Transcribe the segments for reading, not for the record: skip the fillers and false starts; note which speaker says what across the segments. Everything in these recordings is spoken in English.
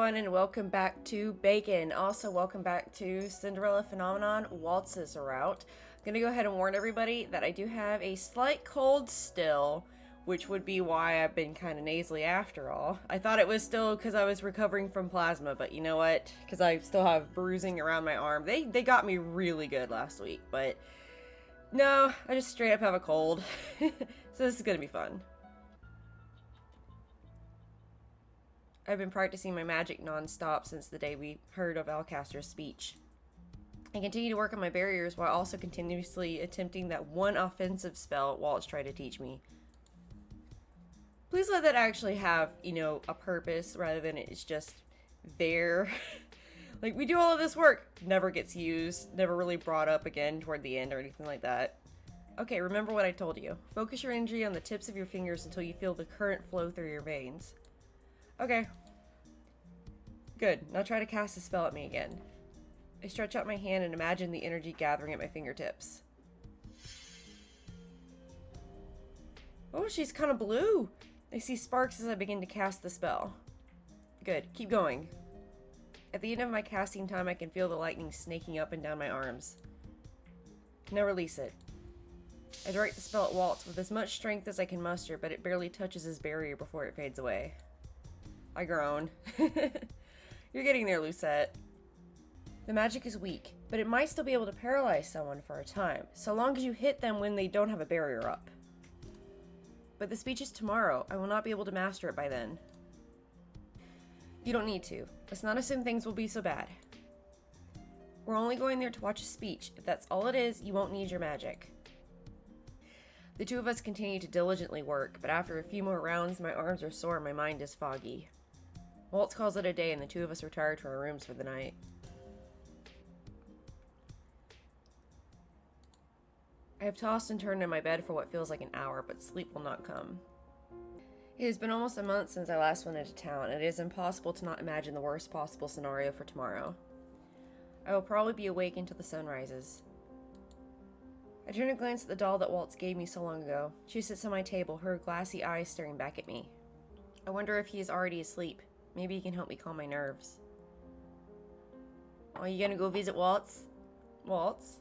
Speaker 1: everyone, and welcome back to Bacon. Also, welcome back to Cinderella Phenomenon. Waltzes are out. I'm gonna go ahead and warn everybody that I do have a slight cold still, which would be why I've been kind of nasally after all. I thought it was still because I was recovering from plasma, but you know what? Because I still have bruising around my arm. They got me really good last week, but no, I just straight up have a cold. So this is gonna be fun. I've been practicing my magic non-stop since the day we heard of Alcaster's speech. I continue to work on my barriers while also continuously attempting that one offensive spell Waltz tried to teach me. Please let that actually have, a purpose rather than it's just there. Like, we do all of this work, never gets used, never really brought up again toward the end or anything like that. Okay, remember what I told you. Focus your energy on the tips of your fingers until you feel the current flow through your veins. Okay. Good. Now try to cast a spell at me again. I stretch out my hand and imagine the energy gathering at my fingertips. Oh, she's kind of blue. I see sparks as I begin to cast the spell. Good. Keep going. At the end of my casting time, I can feel the lightning snaking up and down my arms. Now release it. I direct the spell at Waltz with as much strength as I can muster, but it barely touches his barrier before it fades away. I groan. You're getting there, Lucette. The magic is weak, but it might still be able to paralyze someone for a time, so long as you hit them when they don't have a barrier up. But the speech is tomorrow. I will not be able to master it by then. You don't need to. Let's not assume things will be so bad. We're only going there to watch a speech. If that's all it is, you won't need your magic. The two of us continue to diligently work, but after a few more rounds, my arms are sore and my mind is foggy. Waltz calls it a day and the two of us retire to our rooms for the night. I have tossed and turned in my bed for what feels like an hour, but sleep will not come. It has been almost a month since I last went into town, and it is impossible to not imagine the worst possible scenario for tomorrow. I will probably be awake until the sun rises. I turn to glance at the doll that Waltz gave me so long ago. She sits on my table, her glassy eyes staring back at me. I wonder if he is already asleep. Maybe he can help me calm my nerves. Are you gonna go visit Waltz? Waltz?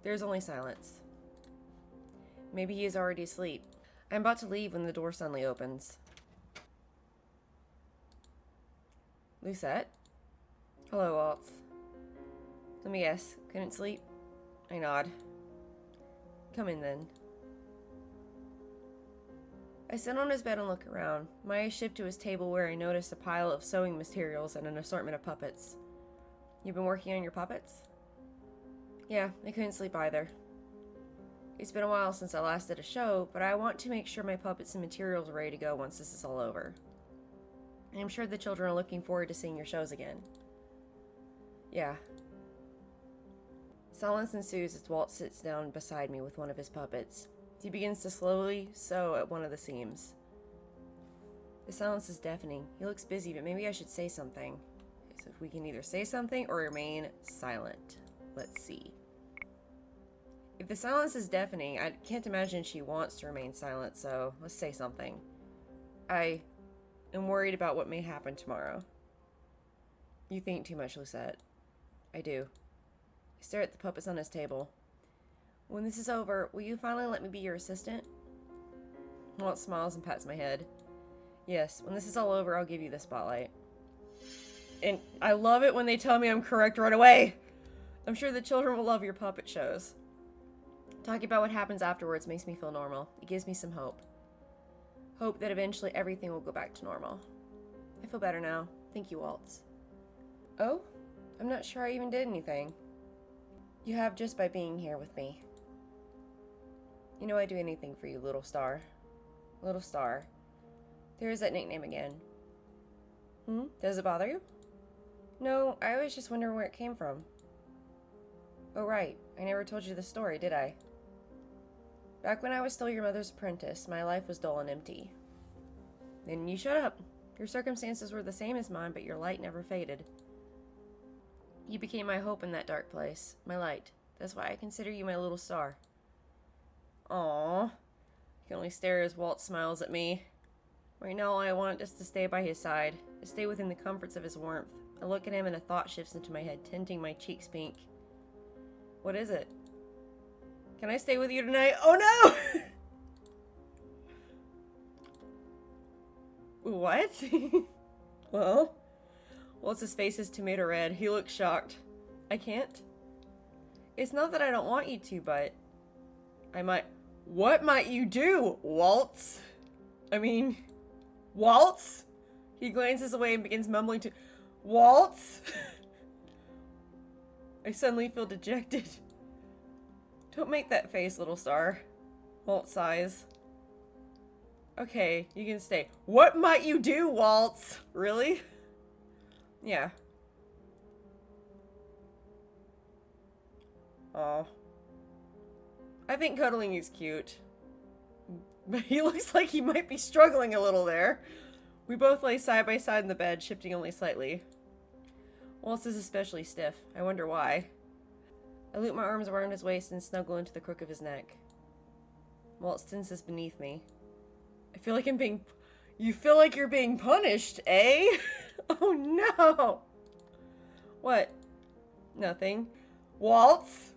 Speaker 1: There's only silence. Maybe he is already asleep. I'm about to leave when the door suddenly opens. Lucette? Hello, Waltz. Let me guess. Couldn't sleep? I nod. Come in then. I sit on his bed and look around. My eyes shift to his table where I notice a pile of sewing materials and an assortment of puppets. You've been working on your puppets? Yeah, I couldn't sleep either. It's been a while since I last did a show, but I want to make sure my puppets and materials are ready to go once this is all over. And I'm sure the children are looking forward to seeing your shows again. Yeah. Silence ensues as Walt sits down beside me with one of his puppets. He begins to slowly sew at one of the seams. The silence is deafening. He looks busy, but maybe I should say something. So if we can either say something or remain silent. Let's see. If the silence is deafening, I can't imagine she wants to remain silent, so let's say something. I am worried about what may happen tomorrow. You think too much, Lucette. I do. I stare at the puppets on his table. When this is over, will you finally let me be your assistant? Walt smiles and pats my head. Yes, when this is all over, I'll give you the spotlight. And I love it when they tell me I'm correct right away. I'm sure the children will love your puppet shows. Talking about what happens afterwards makes me feel normal. It gives me some hope. Hope that eventually everything will go back to normal. I feel better now. Thank you, Waltz. Oh? I'm not sure I even did anything. You have just by being here with me. You know I'd do anything for you, little star. Little star. There is that nickname again. Does it bother you? No, I was just wondering where it came from. Oh right, I never told you the story, did I? Back when I was still your mother's apprentice, my life was dull and empty. Then you shut up. Your circumstances were the same as mine, but your light never faded. You became my hope in that dark place, my light. That's why I consider you my little star. Aww. I can only stare as Walt smiles at me. Right now all I want is to stay by his side. I stay within the comforts of his warmth. I look at him and a thought shifts into my head, tinting my cheeks pink. What is it? Can I stay with you tonight? Oh no! What? Well, Waltz's face is tomato red. He looks shocked. I can't? It's not that I don't want you to, but I might. What might you do, Waltz? I mean, Waltz? He glances away and begins mumbling to Waltz? I suddenly feel dejected. Don't make that face, little star. Waltz sighs. Okay, you can stay. What might you do, Waltz? Really? Yeah. Aw. I think cuddling is cute. But he looks like he might be struggling a little there. We both lay side by side in the bed, shifting only slightly. Waltz is especially stiff. I wonder why. I loop my arms around his waist and snuggle into the crook of his neck. Waltz tenses beneath me. I feel like I'm being... You feel like you're being punished, eh? Oh no! What? Nothing. Waltz?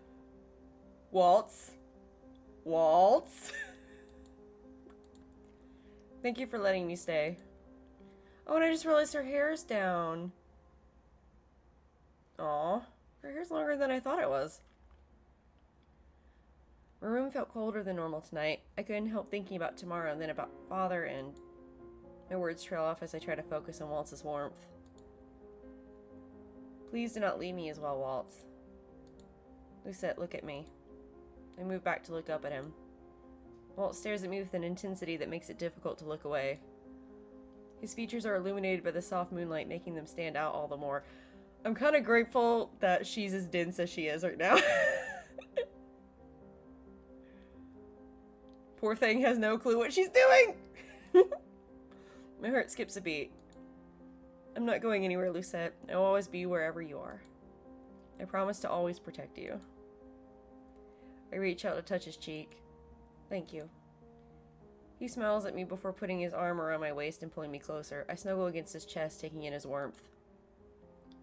Speaker 1: Waltz? Waltz? Thank you for letting me stay. Oh, and I just realized her hair's down. Aw, her hair's longer than I thought it was. My room felt colder than normal tonight. I couldn't help thinking about tomorrow and then about father, and my words trail off as I try to focus on Waltz's warmth. Please do not leave me as well, Waltz. Lucette, look at me. I move back to look up at him. Waltz stares at me with an intensity that makes it difficult to look away. His features are illuminated by the soft moonlight, making them stand out all the more. I'm kind of grateful that she's as dense as she is right now. Poor thing has no clue what she's doing! My heart skips a beat. I'm not going anywhere, Lucette. I'll always be wherever you are. I promise to always protect you. I reach out to touch his cheek. Thank you. He smiles at me before putting his arm around my waist and pulling me closer. I snuggle against his chest, taking in his warmth.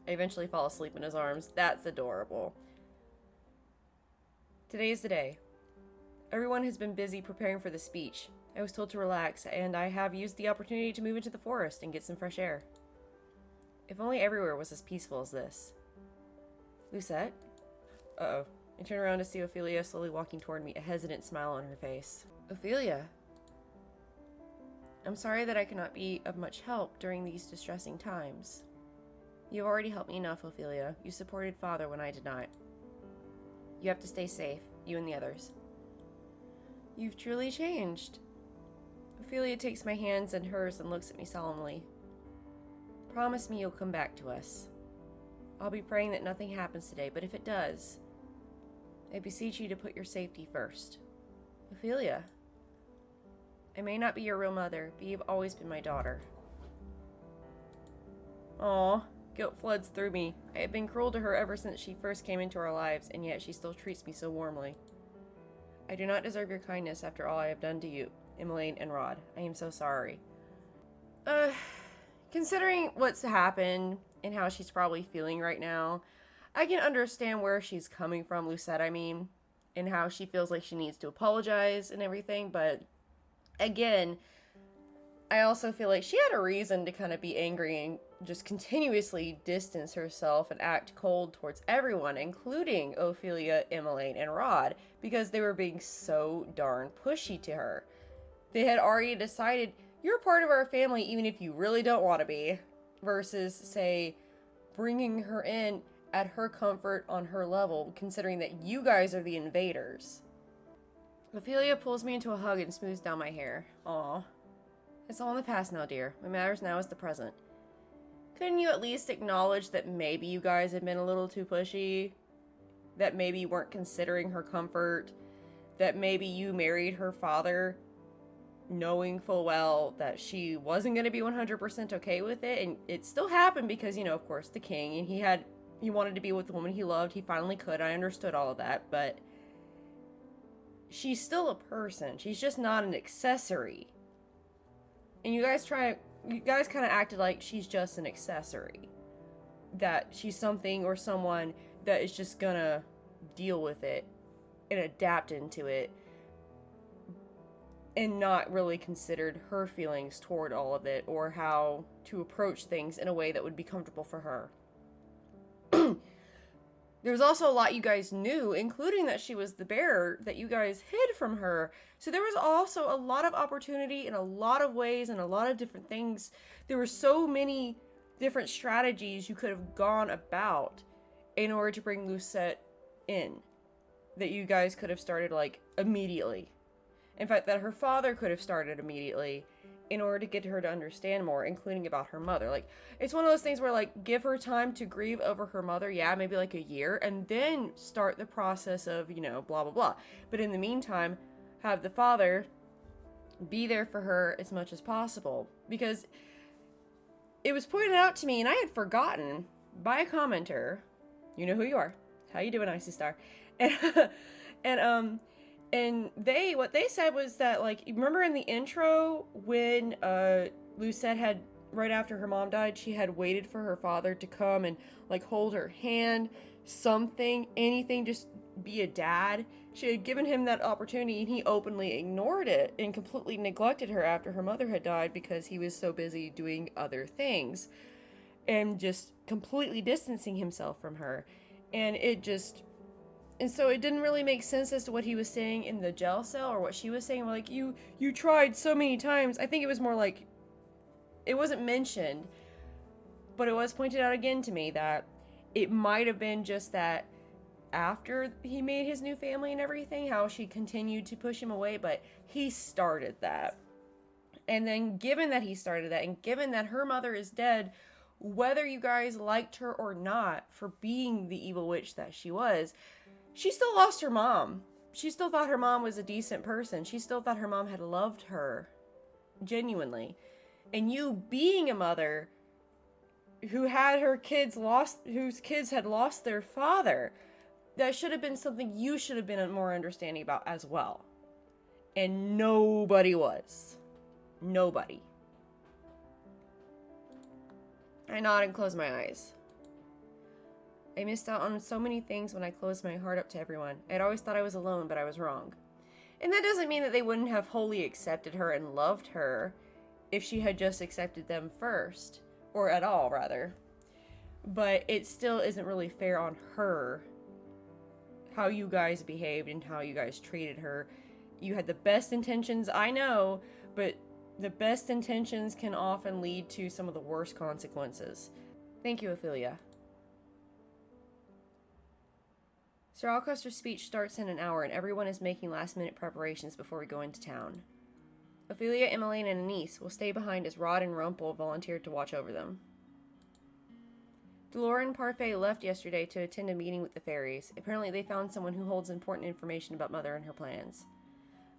Speaker 1: I eventually fall asleep in his arms. That's adorable. Today is the day. Everyone has been busy preparing for the speech. I was told to relax, and I have used the opportunity to move into the forest and get some fresh air. If only everywhere was as peaceful as this. Lucette? Uh-oh. I turn around to see Ophelia slowly walking toward me, a hesitant smile on her face. Ophelia? I'm sorry that I cannot be of much help during these distressing times. You have already helped me enough, Ophelia. You supported Father when I did not. You have to stay safe, you and the others. You've truly changed. Ophelia takes my hands in hers and looks at me solemnly. Promise me you'll come back to us. I'll be praying that nothing happens today, but if it does, I beseech you to put your safety first. Ophelia, I may not be your real mother, but you've always been my daughter. Aw, guilt floods through me. I have been cruel to her ever since she first came into our lives, and yet she still treats me so warmly. I do not deserve your kindness after all I have done to you, Emmeline and Rod. I am so sorry. Considering what's happened and how she's probably feeling right now, I can understand where she's coming from, Lucette, I mean, and how she feels like she needs to apologize and everything, but again, I also feel like she had a reason to kind of be angry and just continuously distance herself and act cold towards everyone, including Ophelia, Emmeline, and Rod, because they were being so darn pushy to her. They had already decided, you're part of our family even if you really don't want to be, versus, say, bringing her in at her comfort on her level, considering that you guys are the invaders. Ophelia pulls me into a hug and smooths down my hair. Aw. It's all in the past now, dear. What matters now is the present. Couldn't you at least acknowledge that maybe you guys had been a little too pushy? That maybe you weren't considering her comfort? That maybe you married her father knowing full well that she wasn't going to be 100% okay with it? And it still happened because, you know, of course, the king, and he wanted to be with the woman he loved. He finally could. I understood all of that, but she's still a person. She's just not an accessory. And you guys try to you guys kind of acted like she's just an accessory. That she's something or someone that is just gonna deal with it and adapt into it, and not really considered her feelings toward all of it or how to approach things in a way that would be comfortable for her. There was also a lot you guys knew, including that she was the bearer, that you guys hid from her. So there was also a lot of opportunity in a lot of ways and a lot of different things. There were so many different strategies you could have gone about in order to bring Lucette in, that you guys could have started, like, immediately. In fact, that her father could have started immediately in order to get her to understand more, including about her mother. Like, it's one of those things where, like, give her time to grieve over her mother, yeah, maybe like a year, and then start the process of, you know, blah, blah, blah. But in the meantime, have the father be there for her as much as possible. Because it was pointed out to me, and I had forgotten, by a commenter, you know who you are, how you doing, Icy Star, and what they said was that, like, remember in the intro when Lucette had, right after her mom died, she had waited for her father to come and, like, hold her hand, something, anything, just be a dad. She had given him that opportunity, and he openly ignored it and completely neglected her after her mother had died because he was so busy doing other things and just completely distancing himself from her. And so it didn't really make sense as to what he was saying in the jail cell or what she was saying. Like, you tried so many times. I think it was more like, it wasn't mentioned, but it was pointed out again to me that it might have been just that after he made his new family and everything, how she continued to push him away, but he started that. And then given that he started that, and given that her mother is dead, whether you guys liked her or not for being the evil witch that she was, she still lost her mom. She still thought her mom was a decent person. She still thought her mom had loved her genuinely. And you being a mother who had her kids whose kids had lost their father, that should have been something you should have been more understanding about as well. And nobody was. Nobody. I nod and close my eyes. I missed out on so many things when I closed my heart up to everyone. I'd always thought I was alone, but I was wrong. And that doesn't mean that they wouldn't have wholly accepted her and loved her if she had just accepted them first. Or at all, rather. But it still isn't really fair on her how you guys behaved and how you guys treated her. You had the best intentions, I know, but the best intentions can often lead to some of the worst consequences. Thank you, Ophelia. Sir Alcuster's speech starts in an hour, and everyone is making last-minute preparations before we go into town. Ophelia, Emmeline, and Anise will stay behind as Rod and Rumpel volunteered to watch over them. Delora and Parfait left yesterday to attend a meeting with the fairies. Apparently they found someone who holds important information about Mother and her plans.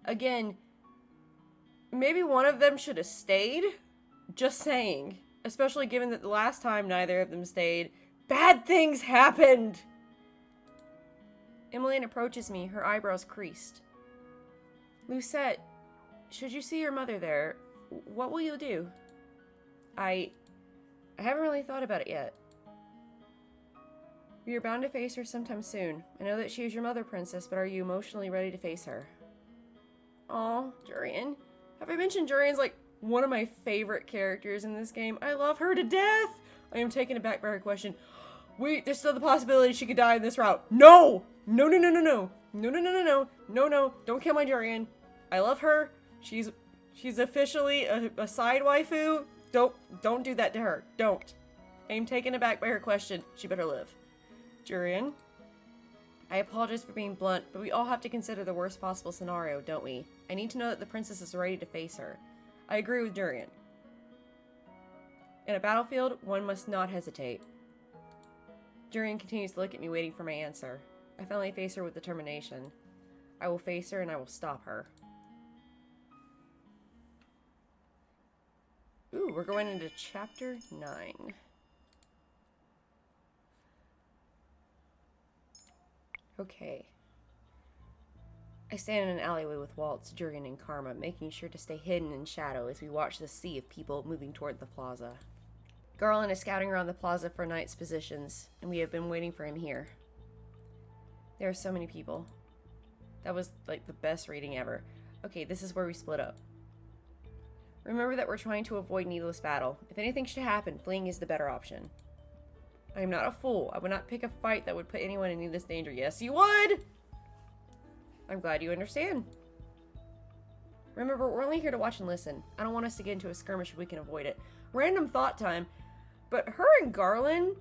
Speaker 1: Again, maybe one of them should have stayed? Just saying. Especially given that the last time neither of them stayed, bad things happened! Emmeline approaches me, her eyebrows creased. Lucette, should you see your mother there, what will you do? I haven't really thought about it yet. We are bound to face her sometime soon. I know that she is your mother, Princess, but are you emotionally ready to face her? Aw, Jurian. Have I mentioned Jurian's, like, one of my favorite characters in this game? I love her to death! I am taken aback by her question. Wait, there's still the possibility she could die in this route. No! No, no, no, no, no. No, no, no, no, no. No, no. Don't kill my Jurian. I love her. She's officially a side waifu. Don't do that to her. Don't. I am taken aback by her question. She better live. Jurian. I apologize for being blunt, but we all have to consider the worst possible scenario, don't we? I need to know that the princess is ready to face her. I agree with Jurian. In a battlefield, one must not hesitate. Jurian continues to look at me, waiting for my answer. I finally face her with determination. I will face her and I will stop her. Ooh, we're going into chapter 9. Okay. I stand in an alleyway with Waltz, Jurgen, and Karma, making sure to stay hidden in shadow as we watch the sea of people moving toward the plaza. Garland is scouting around the plaza for night's positions, and we have been waiting for him here. There are so many people. That was, like, the best reading ever. Okay, this is where we split up. Remember that we're trying to avoid needless battle. If anything should happen, fleeing is the better option. I am not a fool. I would not pick a fight that would put anyone in needless danger. Yes, you would! I'm glad you understand. Remember, we're only here to watch and listen. I don't want us to get into a skirmish if we can avoid it. Random thought time. But her and Garland,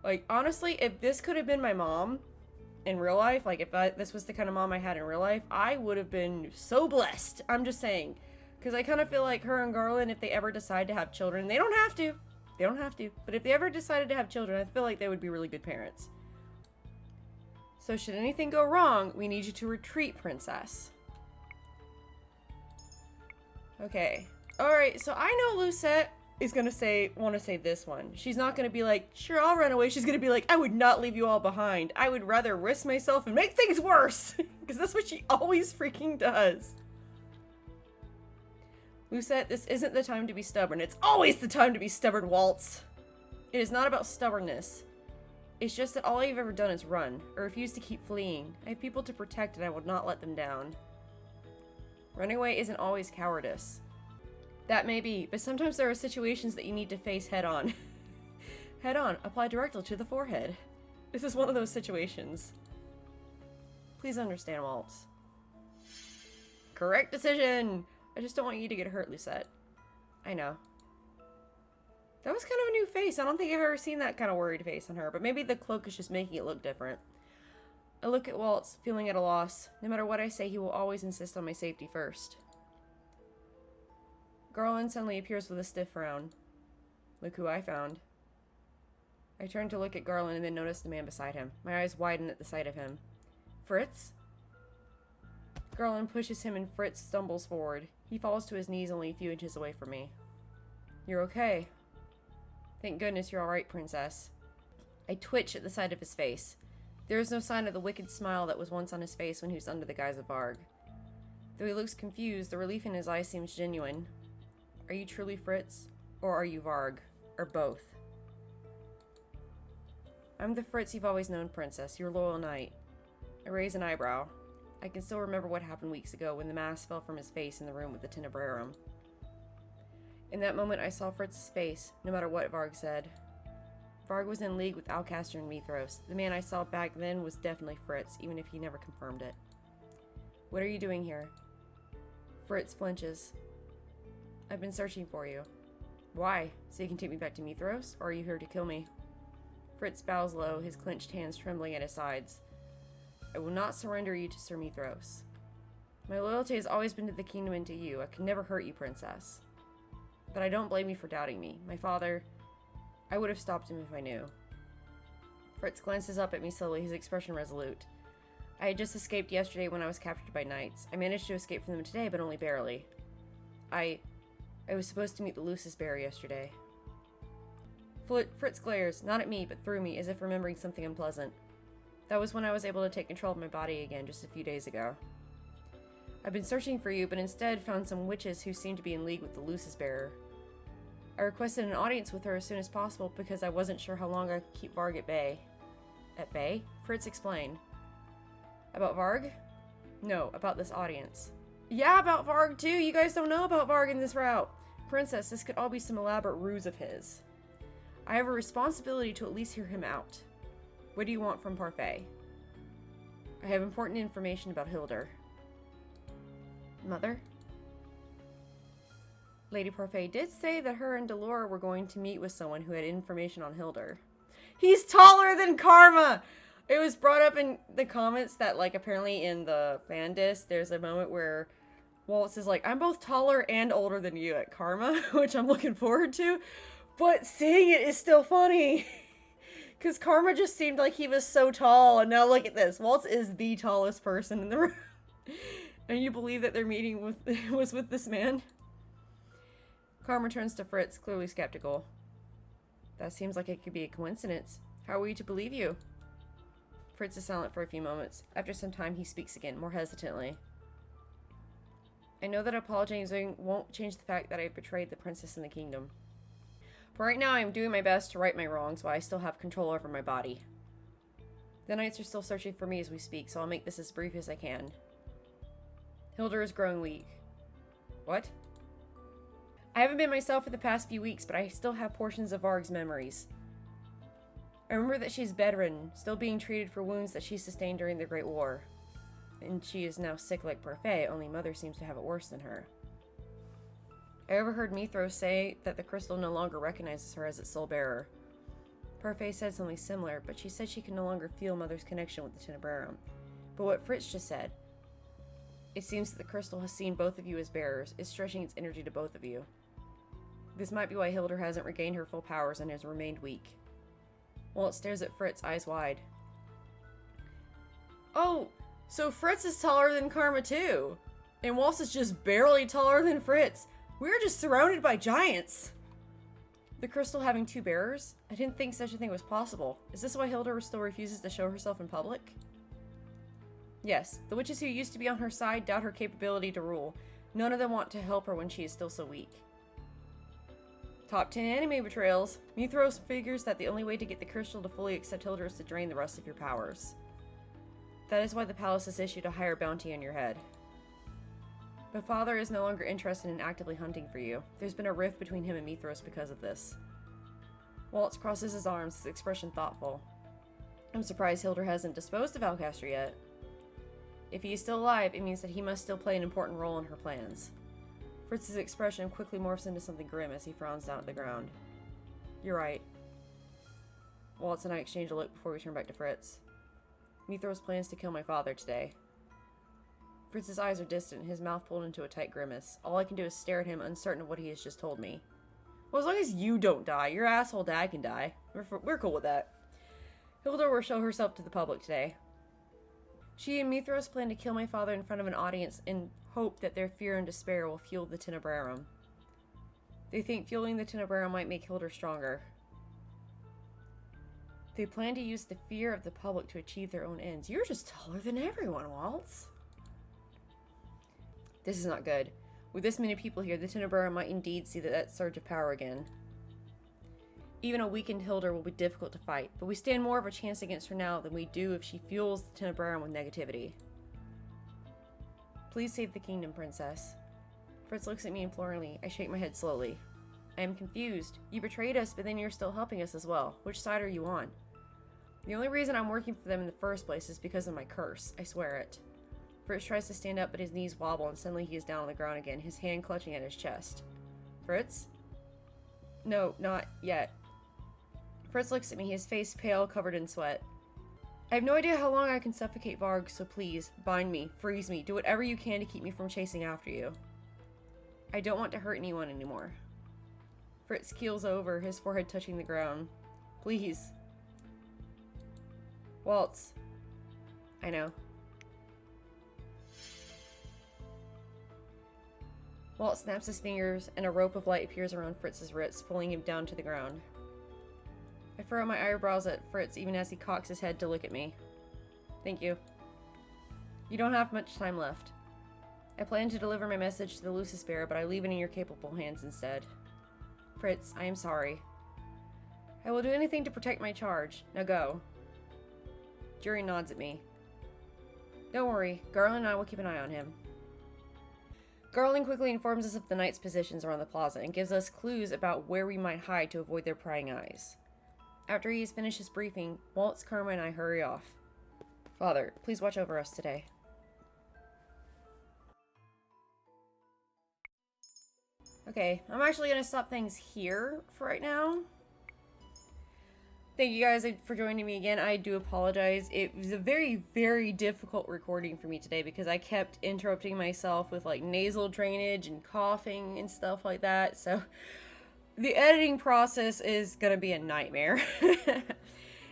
Speaker 1: like, honestly, if this could have been my mom in real life, like, if this was the kind of mom I had in real life, I would have been so blessed. I'm just saying. Because I kind of feel like her and Garland, if they ever decide to have children, they don't have to. They don't have to. But if they ever decided to have children, I feel like they would be really good parents. So should anything go wrong, we need you to retreat, princess. Okay. Alright, so I know Lucette is gonna want to say this one. She's not gonna be like, sure, I'll run away. She's gonna be like, I would not leave you all behind. I would rather risk myself and make things worse. Because that's what she always freaking does. Lucette, this isn't the time to be stubborn. It's always the time to be stubborn, Waltz. It is not about stubbornness. It's just that all I've ever done is run, or refuse to keep fleeing. I have people to protect and I will not let them down. Running away isn't always cowardice. That may be, but sometimes there are situations that you need to face head on. Head on, apply directly to the forehead. This is one of those situations. Please understand, Waltz. Correct decision! I just don't want you to get hurt, Lucette. I know. That was kind of a new face. I don't think I've ever seen that kind of worried face on her, but maybe the cloak is just making it look different. I look at Waltz, feeling at a loss. No matter what I say, he will always insist on my safety first. Garland suddenly appears with a stiff frown. Look who I found. I turn to look at Garland and then notice the man beside him. My eyes widen at the sight of him. Fritz? Garland pushes him and Fritz stumbles forward. He falls to his knees only a few inches away from me. You're okay. Thank goodness you're alright, princess. I twitch at the sight of his face. There is no sign of the wicked smile that was once on his face when he was under the guise of Varg. Though he looks confused, the relief in his eyes seems genuine. Are you truly Fritz? Or are you Varg? Or both? I'm the Fritz you've always known, princess, your loyal knight. I raise an eyebrow. I can still remember what happened weeks ago when the mask fell from his face in the room with the Tenebrarum. In that moment, I saw Fritz's face, no matter what Varg said. Varg was in league with Alcaster and Mithros. The man I saw back then was definitely Fritz, even if he never confirmed it. What are you doing here? Fritz flinches. I've been searching for you. Why? So you can take me back to Mithros? Or are you here to kill me? Fritz bows low, his clenched hands trembling at his sides. I will not surrender you to Sir Mithros. My loyalty has always been to the kingdom and to you. I can never hurt you, princess. But I don't blame you for doubting me. My father... I would have stopped him if I knew. Fritz glances up at me slowly, his expression resolute. I had just escaped yesterday when I was captured by knights. I managed to escape from them today, but only barely. I was supposed to meet the Lucis Bearer yesterday. Fritz glares, not at me, but through me, as if remembering something unpleasant. That was when I was able to take control of my body again, just a few days ago. I've been searching for you, but instead found some witches who seem to be in league with the Lucis Bearer. I requested an audience with her as soon as possible because I wasn't sure how long I could keep Varg at bay. At bay? Fritz explained. About Varg? No, about this audience. Yeah, about Varg too! You guys don't know about Varg in this route! Princess, this could all be some elaborate ruse of his. I have a responsibility to at least hear him out. What do you want from Parfait? I have important information about Hildur. Mother? Lady Parfait did say that her and Delora were going to meet with someone who had information on Hildur. He's taller than Karma! It was brought up in the comments that, like, apparently in the fan disc, there's a moment where Waltz is like, I'm both taller and older than you at Karma, which I'm looking forward to, but seeing it is still funny. Because Karma just seemed like he was so tall, and now look at this. Waltz is the tallest person in the room. And you believe that their meeting was with this man? Karma turns to Fritz, clearly skeptical. That seems like it could be a coincidence. How are we to believe you? Fritz is silent for a few moments. After some time, he speaks again, more hesitantly. I know that apologizing won't change the fact that I betrayed the princess and the kingdom. For right now, I am doing my best to right my wrongs while I still have control over my body. The knights are still searching for me as we speak, so I'll make this as brief as I can. Hildur is growing weak. What? I haven't been myself for the past few weeks, but I still have portions of Varg's memories. I remember that she's bedridden, still being treated for wounds that she sustained during the Great War. And she is now sick like Parfait, only Mother seems to have it worse than her. I overheard Mithros say that the crystal no longer recognizes her as its sole bearer. Parfait said something similar, but she said she can no longer feel Mother's connection with the Tenebrarum. But what Fritz just said, it seems that the crystal has seen both of you as bearers, is stretching its energy to both of you. This might be why Hildur hasn't regained her full powers and has remained weak. Waltz stares at Fritz, eyes wide. Oh, so Fritz is taller than Karma too, and Waltz is just barely taller than Fritz. We're just surrounded by giants. The crystal having two bearers? I didn't think such a thing was possible. Is this why Hildur still refuses to show herself in public? Yes, the witches who used to be on her side doubt her capability to rule. None of them want to help her when she is still so weak. Top 10 anime betrayals. Mithros figures that the only way to get the crystal to fully accept Hildur is to drain the rest of your powers. That is why the palace has issued a higher bounty on your head. But Father is no longer interested in actively hunting for you. There's been a rift between him and Mithros because of this. Waltz crosses his arms, his expression thoughtful. I'm surprised Hildur hasn't disposed of Alcastre yet. If he is still alive, it means that he must still play an important role in her plans. Fritz's expression quickly morphs into something grim as he frowns down at the ground. You're right. Waltz and I exchange a look before we turn back to Fritz. Mithros plans to kill my father today. Fritz's eyes are distant, his mouth pulled into a tight grimace. All I can do is stare at him, uncertain of what he has just told me. Well, as long as you don't die, your asshole dad can die. We're cool with that. Hildur will show herself to the public today. She and Mithros plan to kill my father in front of an audience in hope that their fear and despair will fuel the Tenebrarum. They think fueling the Tenebrarum might make Hildur stronger. They plan to use the fear of the public to achieve their own ends. You're just taller than everyone, Waltz. This is not good. With this many people here, the Tenebrarum might indeed see that surge of power again. Even a weakened Hildur will be difficult to fight, but we stand more of a chance against her now than we do if she fuels the Tenebrarum with negativity. Please save the kingdom, princess. Fritz looks at me imploringly. I shake my head slowly. I am confused. You betrayed us, but then you're still helping us as well. Which side are you on? The only reason I'm working for them in the first place is because of my curse. I swear it. Fritz tries to stand up, but his knees wobble, and suddenly he is down on the ground again, his hand clutching at his chest. Fritz? No, not yet. Fritz looks at me, his face pale, covered in sweat. I have no idea how long I can suffocate Varg, so please, bind me, freeze me, do whatever you can to keep me from chasing after you. I don't want to hurt anyone anymore. Fritz keels over, his forehead touching the ground. Please. Waltz. I know. Waltz snaps his fingers, and a rope of light appears around Fritz's wrists, pulling him down to the ground. I furrow my eyebrows at Fritz even as he cocks his head to look at me. Thank you. You don't have much time left. I plan to deliver my message to the Lucis Bearer, but I leave it in your capable hands instead. Fritz, I am sorry. I will do anything to protect my charge. Now go. Jury nods at me. Don't worry, Garland and I will keep an eye on him. Garland quickly informs us of the knights' positions around the plaza and gives us clues about where we might hide to avoid their prying eyes. After he has finished his briefing, Waltz, Karma, and I hurry off. Father, please watch over us today. Okay, I'm actually going to stop things here for right now. Thank you guys for joining me again. I do apologize. It was a very, very difficult recording for me today because I kept interrupting myself with like nasal drainage and coughing and stuff like that. So the editing process is going to be a nightmare.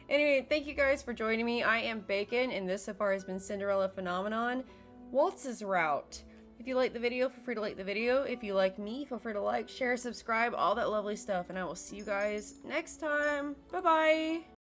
Speaker 1: Anyway, thank you guys for joining me. I am Bacon, and this so far has been Cinderella Phenomenon, Waltz's Route. If you like the video, feel free to like the video. If you like me, feel free to like, share, subscribe, all that lovely stuff. And I will see you guys next time. Bye-bye.